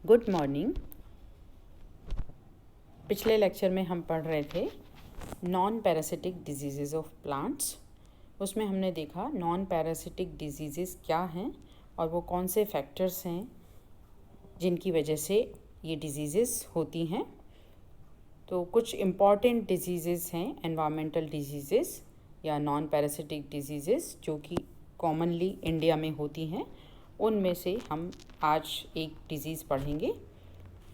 Good morning. पिछले lecture में हम पढ़ रहे थे non parasitic diseases of plants. उसमें हमने देखा नॉन पैरासिटिक डिजीज़ेज़ क्या हैं और वो कौन से फैक्टर्स हैं जिनकी वजह से ये डिजीज़ेज़ होती हैं। तो कुछ इम्पॉर्टेंट डिजीज़ेज़ हैं एनवायरमेंटल डिजीज़ेज़ या नॉन पैरासिटिक डिजीज़ेज़ जो कि कॉमनली इंडिया में होती हैं। उनमें से हम आज एक डिज़ीज़ पढ़ेंगे,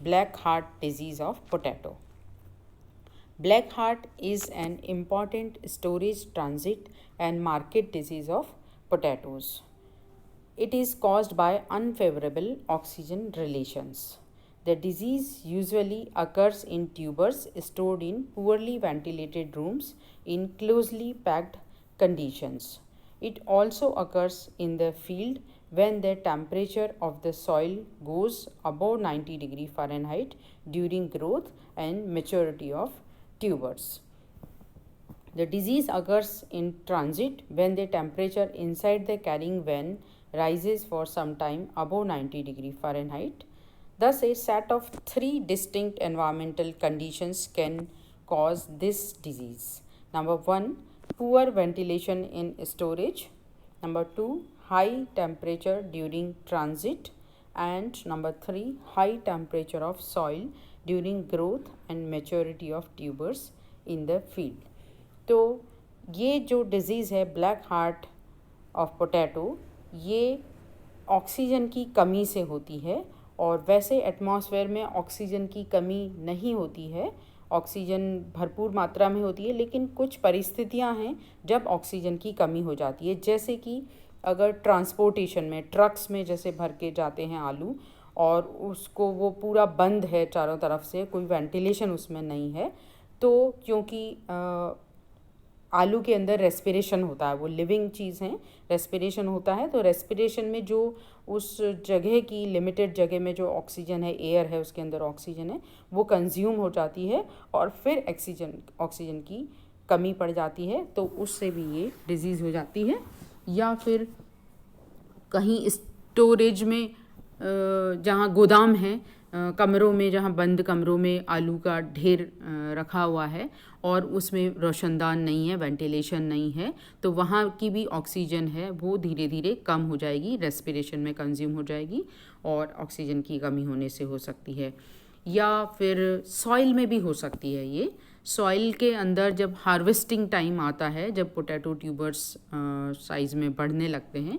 black heart disease of potato. Black heart is an important storage, transit and market disease of potatoes. It is caused by unfavorable oxygen relations. The disease usually occurs in tubers stored in poorly ventilated rooms in closely packed conditions. It also occurs in the field when the temperature of the soil goes above 90 degree Fahrenheit during growth and maturity of tubers. The disease occurs in transit when the temperature inside the carrying van rises for some time above 90 degree Fahrenheit. Thus, a set of three distinct environmental conditions can cause this disease. Number 1, poor ventilation in storage. Number 2, high temperature during transit. And number 3, high temperature of soil during growth and maturity of tubers in the field. तो ये जो disease है black heart of potato, ये oxygen की कमी से होती है। और वैसे एटमॉस्फेयर में ऑक्सीजन की कमी नहीं होती है, ऑक्सीजन भरपूर मात्रा में होती है, लेकिन कुछ परिस्थितियां हैं जब ऑक्सीजन की कमी हो जाती है। जैसे कि अगर ट्रांसपोर्टेशन में ट्रक्स में जैसे भर के जाते हैं आलू और उसको वो पूरा बंद है चारों तरफ से, कोई वेंटिलेशन उसमें नहीं है, तो क्योंकि आलू के अंदर रेस्पिरेशन होता है, वो लिविंग चीज़ है, रेस्पिरेशन होता है, तो रेस्पिरेशन में जो उस जगह की लिमिटेड जगह में जो ऑक्सीजन है, एयर है, उसके अंदर ऑक्सीजन है, वो कंज्यूम हो जाती है और फिर ऑक्सीजन की कमी पड़ जाती है, तो उससे भी ये डिज़ीज़ हो जाती है। या फिर कहीं स्टोरेज में जहाँ गोदाम है, कमरों में, जहाँ बंद कमरों में आलू का ढेर रखा हुआ है और उसमें रोशनदान नहीं है, वेंटिलेशन नहीं है, तो वहाँ की भी ऑक्सीजन है वो धीरे धीरे कम हो जाएगी, रेस्पिरेशन में कंज्यूम हो जाएगी और ऑक्सीजन की कमी होने से हो सकती है। या फिर सॉइल में भी हो सकती है। ये सॉइल के अंदर जब हार्वेस्टिंग टाइम आता है, जब पोटैटो ट्यूबर्स साइज़ में बढ़ने लगते हैं,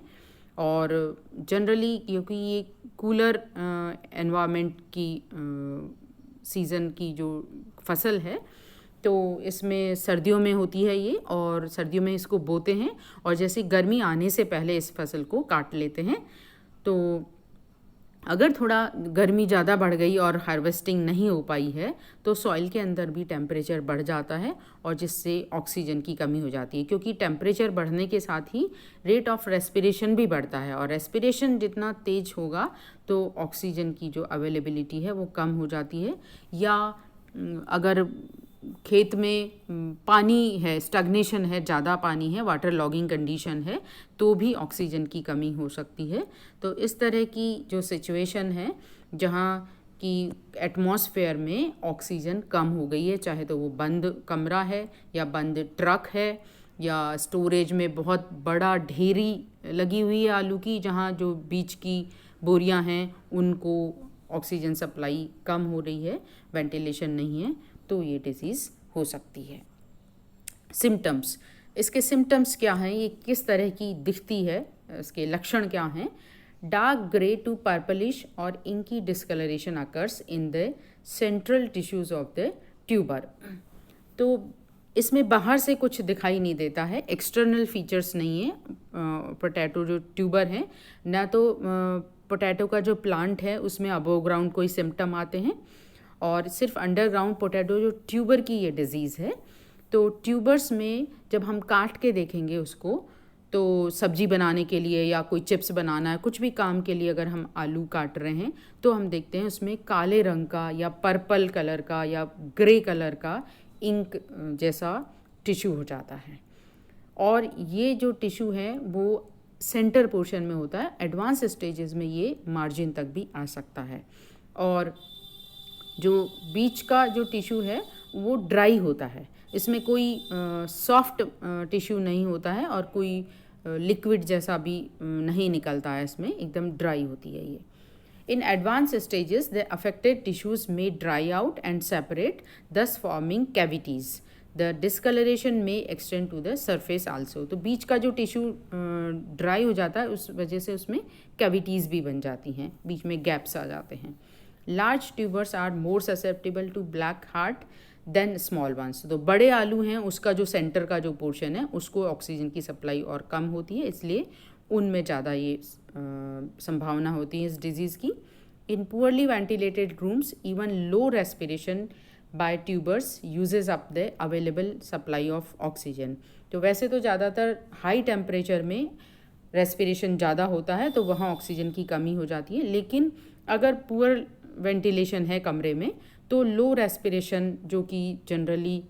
और जनरली क्योंकि ये कूलर एनवायरनमेंट की सीज़न की जो फसल है, तो इसमें सर्दियों में होती है ये, और सर्दियों में इसको बोते हैं और जैसे गर्मी आने से पहले इस फसल को काट लेते हैं। तो अगर थोड़ा गर्मी ज़्यादा बढ़ गई और हार्वेस्टिंग नहीं हो पाई है तो सॉइल के अंदर भी टेम्परेचर बढ़ जाता है और जिससे ऑक्सीजन की कमी हो जाती है, क्योंकि टेम्परेचर बढ़ने के साथ ही रेट ऑफ रेस्पिरेशन भी बढ़ता है, और रेस्पिरेशन जितना तेज़ होगा तो ऑक्सीजन की जो अवेलेबिलिटी है वो कम हो जाती है। या अगर खेत में पानी है, स्टैग्नेशन है, ज़्यादा पानी है, वाटर लॉगिंग कंडीशन है, तो भी ऑक्सीजन की कमी हो सकती है। तो इस तरह की जो सिचुएशन है जहाँ कि एटमॉस्फेयर में ऑक्सीजन कम हो गई है, चाहे तो वो बंद कमरा है या बंद ट्रक है या स्टोरेज में बहुत बड़ा ढेरी लगी हुई है आलू की, जहाँ जो बीच की बोरियां हैं उनको ऑक्सीजन सप्लाई कम हो रही है, वेंटिलेशन नहीं है, तो ये डिज़ीज़ हो सकती है। सिम्टम्स, इसके सिम्टम्स क्या हैं, ये किस तरह की दिखती है, इसके लक्षण क्या हैं। डार्क ग्रे टू पर्पलिश और inky discoloration occurs in the central tissues of the tuber. तो इसमें बाहर से कुछ दिखाई नहीं देता है, एक्सटर्नल फीचर्स नहीं है। पोटैटो जो ट्यूबर हैं, ना तो पोटैटो का जो प्लांट है उसमें अबोव ग्राउंड कोई सिम्टम आते हैं, और सिर्फ अंडरग्राउंड पोटैटो जो ट्यूबर की ये डिज़ीज़ है। तो ट्यूबर्स में जब हम काट के देखेंगे उसको, तो सब्जी बनाने के लिए या कोई चिप्स बनाना है, कुछ भी काम के लिए अगर हम आलू काट रहे हैं तो हम देखते हैं उसमें काले रंग का या पर्पल कलर का या ग्रे कलर का इंक जैसा टिश्यू हो जाता है। और ये जो टिश्यू है वो सेंटर पोर्शन में होता है, एडवांस स्टेजेस में ये मार्जिन तक भी आ सकता है। और जो बीच का जो टिश्यू है वो ड्राई होता है, इसमें कोई सॉफ्ट टिश्यू नहीं होता है और कोई लिक्विड जैसा भी नहीं निकलता है, इसमें एकदम ड्राई होती है ये। In advanced stages, the affected tissues may dry out and separate, thus forming cavities. The discoloration may extend to the surface also. तो बीच का जो टिश्यू ड्राई हो जाता है उस वजह से उसमें कैविटीज़ भी बन जाती हैं, बीच में गैप्स आ जाते हैं। Large tubers are more susceptible to black heart than small ones. तो बड़े आलू हैं उसका जो सेंटर का जो पोर्शन है उसको ऑक्सीजन की सप्लाई और कम होती है, इसलिए उनमें ज़्यादा ये संभावना होती है इस डिजीज़ की। In poorly ventilated rooms even low respiration by tubers uses up the available supply of oxygen. तो वैसे तो ज़्यादातर हाई टेम्परेचर में रेस्पिरेशन ज़्यादा होता है तो वहाँ ऑक्सीजन की कमी हो जाती है, लेकिन अगर पुअर वेंटिलेशन है कमरे में तो लो रेस्पिरेशन, जो कि जनरली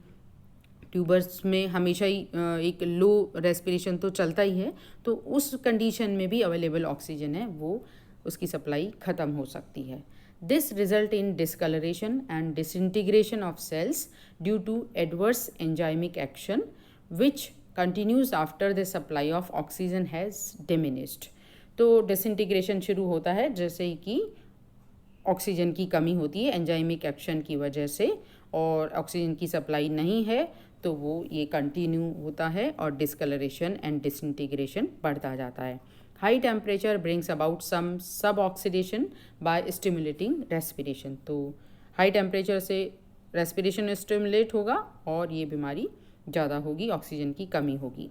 ट्यूबर्स में हमेशा ही एक लो रेस्पिरेशन तो चलता ही है, तो उस कंडीशन में भी अवेलेबल ऑक्सीजन है वो उसकी सप्लाई ख़त्म हो सकती है। This result in discolouration and disintegration of cells due to adverse enzymic action which continues after the supply of oxygen has diminished. तो डिसइंटीग्रेशन शुरू होता है जैसे कि ऑक्सीजन की कमी होती है एंजाइमिक एक्शन की वजह से, और ऑक्सीजन की सप्लाई नहीं है तो वो ये कंटिन्यू होता है और डिस्कलरेशन एंड डिसइंटीग्रेशन बढ़ता जाता है। High temperature brings about some sub oxidation by stimulating respiration. तो हाई टेम्परेचर से रेस्पिरेशन स्टिमुलेट होगा और ये बीमारी ज़्यादा होगी, ऑक्सीजन की कमी होगी।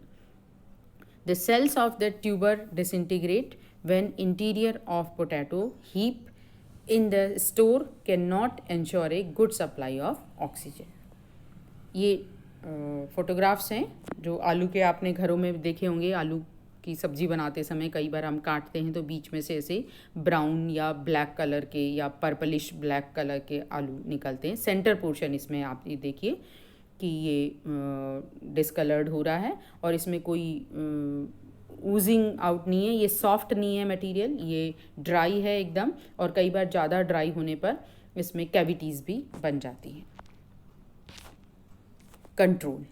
The cells of the tuber disintegrate when interior of potato heap in the store cannot ensure a good supply of oxygen। ये फोटोग्राफ्स हैं जो आलू के आपने घरों में देखे होंगे। आलू की सब्ज़ी बनाते समय कई बार हम काटते हैं तो बीच में से ऐसे ब्राउन या ब्लैक कलर के या पर्पलिश ब्लैक कलर के आलू निकलते हैं। सेंटर पोर्शन इसमें आप ये देखिए कि ये डिस्कलर्ड हो रहा है और इसमें कोई ऊजिंग आउट नहीं है, ये सॉफ्ट नहीं है मटेरियल, ये ड्राई है एकदम, और कई बार ज़्यादा ड्राई होने पर इसमें कैविटीज़ भी बन जाती हैं। कंट्रोल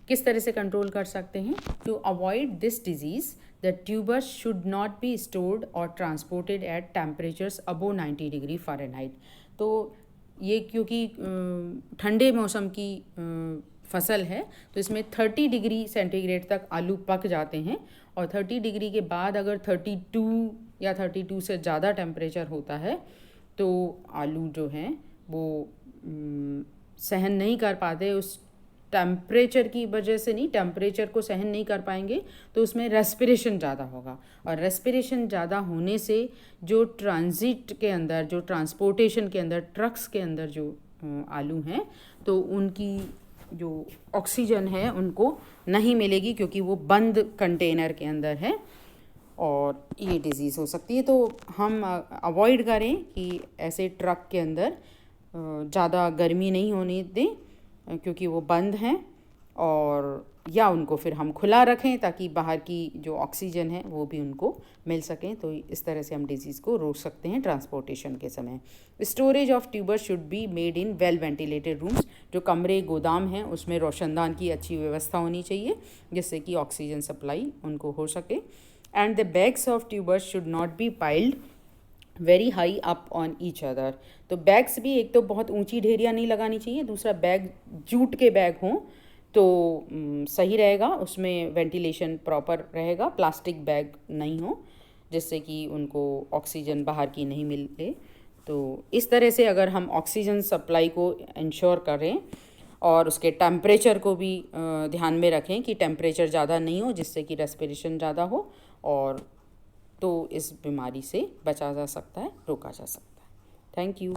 किस तरह से कंट्रोल कर सकते हैं? To avoid this disease the tubers should not be stored और transported at temperatures above 90 degree Fahrenheit. तो ये क्योंकि ठंडे मौसम की फसल है तो इसमें 30 डिग्री सेंटीग्रेड तक आलू पक जाते हैं, और 30 डिग्री के बाद अगर 32 या 32 से ज़्यादा टेम्परेचर होता है तो आलू जो हैं वो सहन नहीं कर पाते, उस टेम्परेचर की वजह से नहीं, टेम्परेचर को सहन नहीं कर पाएंगे तो उसमें रेस्पिरेशन ज़्यादा होगा, और रेस्पिरेशन ज़्यादा होने से जो ट्रांजिट के अंदर, जो ट्रांसपोर्टेशन के अंदर, ट्रक्स के अंदर जो आलू हैं तो उनकी जो ऑक्सीजन है उनको नहीं मिलेगी क्योंकि वो बंद कंटेनर के अंदर है और ये डिज़ीज़ हो सकती है। तो हम अवॉइड करें कि ऐसे ट्रक के अंदर ज़्यादा गर्मी नहीं होने दें क्योंकि वो बंद हैं, और या उनको फिर हम खुला रखें ताकि बाहर की जो ऑक्सीजन है वो भी उनको मिल सकें। तो इस तरह से हम डिजीज़ को रोक सकते हैं ट्रांसपोर्टेशन के समय। Storage of tubers should be made in well ventilated rooms. जो कमरे गोदाम हैं उसमें रोशनदान की अच्छी व्यवस्था होनी चाहिए जिससे कि ऑक्सीजन सप्लाई उनको हो सके। And the bags of tubers should not B piled very high up on each other. तो बैग्स भी, एक तो बहुत ऊंची ढेरियाँ नहीं लगानी चाहिए, दूसरा बैग जूट के बैग हों तो सही रहेगा, उसमें वेंटिलेशन प्रॉपर रहेगा, प्लास्टिक बैग नहीं हो जिससे कि उनको ऑक्सीजन बाहर की नहीं मिले। तो इस तरह से अगर हम ऑक्सीजन सप्लाई को इंश्योर करें और उसके टेम्परेचर को भी ध्यान में रखें कि टेम्परेचर ज़्यादा नहीं हो जिससे कि रेस्पिरेशन ज़्यादा हो, और तो इस बीमारी से बचा जा सकता है, रोका जा सकता है। Thank you.